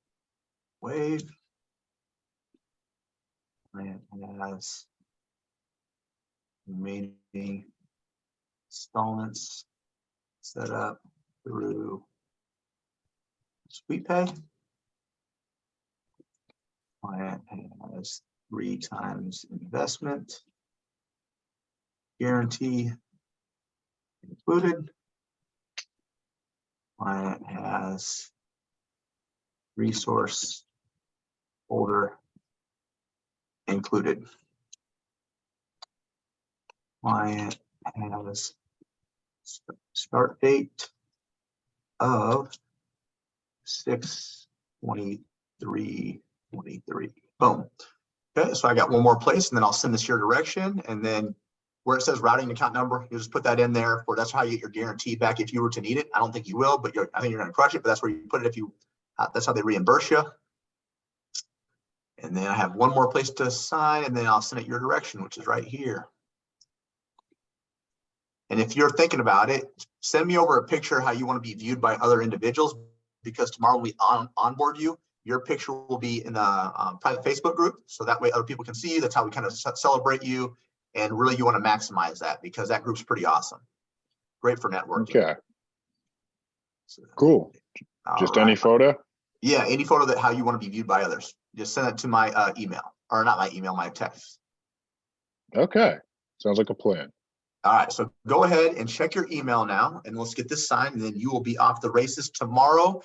wave. And has remaining installments set up through SweetPay. Client has 3 times investment guarantee included. Client has resource folder included. Client has start date of 6/23/23. Boom. Okay, so I got one more place, and then I'll send this your direction, and then where it says routing account number, you just put that in there. For that's how you get your guarantee back if you were to need it. I don't think you will, but I think you're going to crush it. But that's where you put it if you. That's how they reimburse you. And then I have one more place to sign, and then I'll send it your direction, which is right here. And if you're thinking about it, send me over a picture how you want to be viewed by other individuals, because tomorrow when we onboard you, your picture will be in the private Facebook group. So that way other people can see you. That's how we kind of celebrate you. And really you want to maximize that because that group's pretty awesome. Great for networking. Okay, So, cool. Just any photo? Yeah, any photo that how you want to be viewed by others. Just send it to my email, or not my email, my text. Okay, sounds like a plan. All right, so go ahead and check your email now, and let's get this signed, and then you will be off the races tomorrow.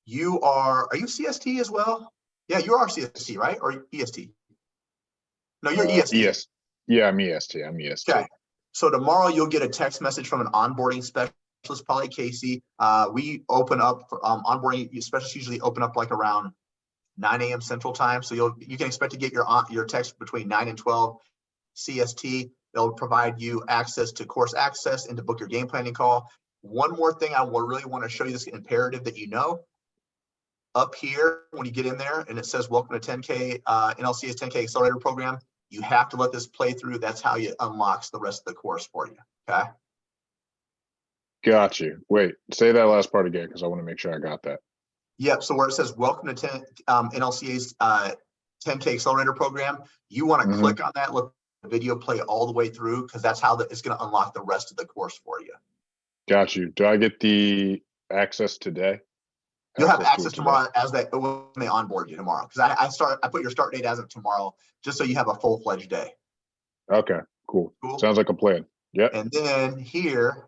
You are you CST as well? Yeah, you are CST, right? Or EST? No, you're EST. ES. Yeah, I'm EST. I'm EST. Okay. So tomorrow you'll get a text message from an onboarding specialist, probably Casey. We open up for onboarding specialists usually open up like around 9 a.m. Central Time. So you can expect to get your text between 9 and 12 CST. They'll provide you access to course access and to book your game planning call. One more thing I will really want to show you, this imperative that you know. Up here, when you get in there and it says welcome to 10K NLCA's 10K Accelerator Program, you have to let this play through. That's how it unlocks the rest of the course for you. Okay. Got you. Wait, say that last part again because I want to make sure I got that. Yep. So where it says welcome to NLCA's 10K Accelerator Program, you want to click on that, let the video play all the way through because that's how it's going to unlock the rest of the course for you. Got you. Do I get the access today? You'll have access tomorrow as when they onboard you tomorrow. Because I put your start date as of tomorrow, just so you have a full-fledged day. Okay, cool. Sounds like a plan. Yeah. And then here,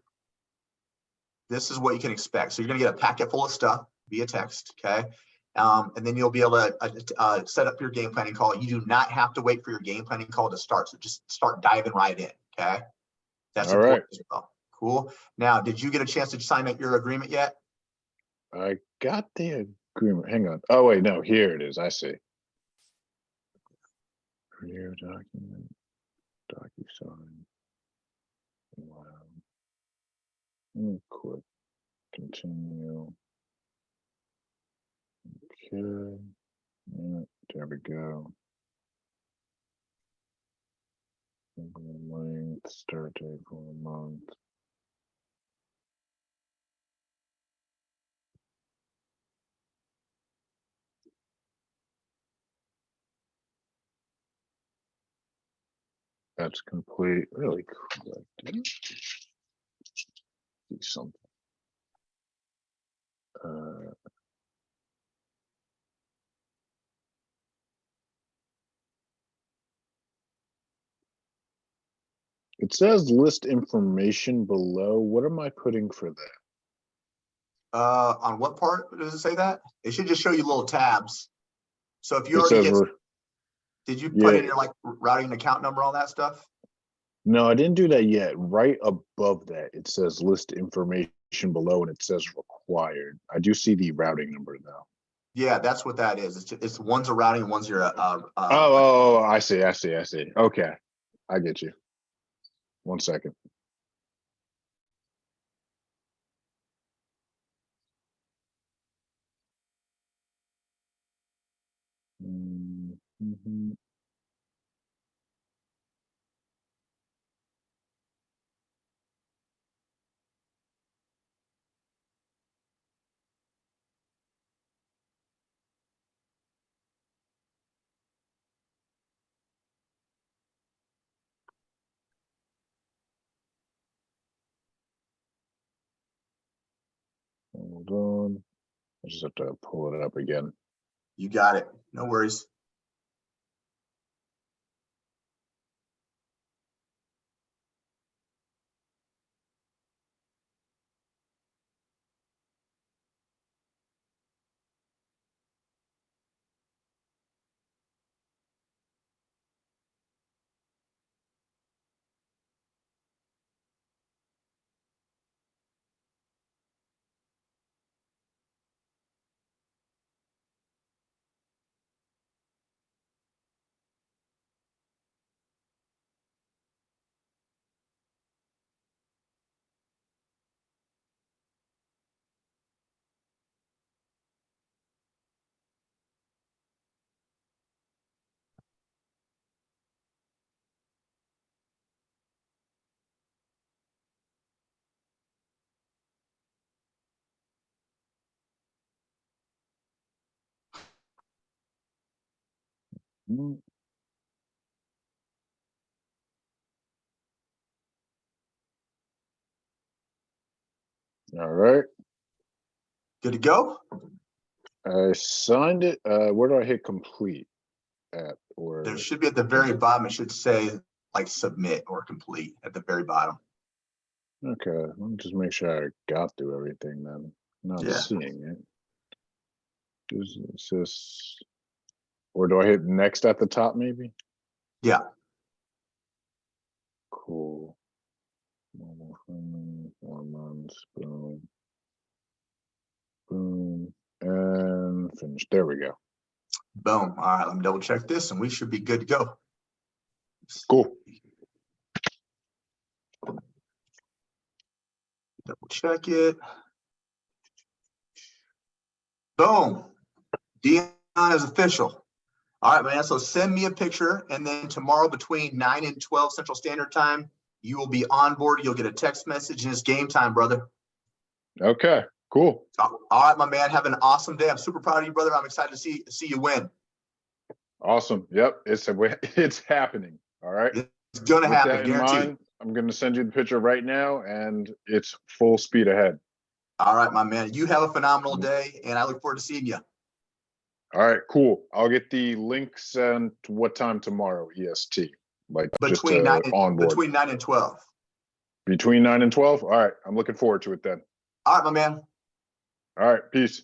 this is what you can expect. So you're gonna get a packet full of stuff via text, okay? And then you'll be able to set up your game planning call. You do not have to wait for your game planning call to start. So just start diving right in, okay? That's all right. As well. Cool. Now, did you get a chance to sign up your agreement yet? I got the agreement. Hang on. Oh, wait, no, here it is. I see. Review document, DocuSign. Wow. Click continue. Okay. Yeah, there we go. Length, start date for a month. That's complete. Really cool. See something. It says list information below. What am I putting for that? On what part does it say that? It should just show you little tabs. So if you already did you put in your like routing and account number, all that stuff? No, I didn't do that yet. Right above that, it says list information below and it says required. I do see the routing number though. Yeah, that's what that is. It's one's a routing, one's your oh, I see. Okay, I get you. 1 second. Hold on. I just have to pull it up again. You got it. No worries. All right. Good to go? I signed it. Where do I hit complete at? Or There should be at the very bottom, it should say like submit or complete at the very bottom. okay, let me just make sure I got through everything then. Not Yeah. seeing it. Is this, or do I hit next at the top maybe? Yeah. Cool. 4 months, boom. Boom. And finish. There we go. Boom. All right, let me double check this and we should be good to go. Cool. Double check it. Boom. Deon is official. All right, man. So send me a picture, and then tomorrow between 9 and 12 Central Standard Time, you will be on board. You'll get a text message, and it's game time, brother. Okay, cool. All right, my man. Have an awesome day. I'm super proud of you, brother. I'm excited to see you win. Awesome. Yep, it's happening. All right. It's gonna With happen, that in guaranteed. mind, I'm going to send you the picture right now, and it's full speed ahead. All right, my man. You have a phenomenal day, and I look forward to seeing you. All right, cool. I'll get the links and what time tomorrow, EST, like just Between 9 onboard. between 9 and 12. Between 9 and 12? All right, I'm looking forward to it then. All right, my man. All right, peace.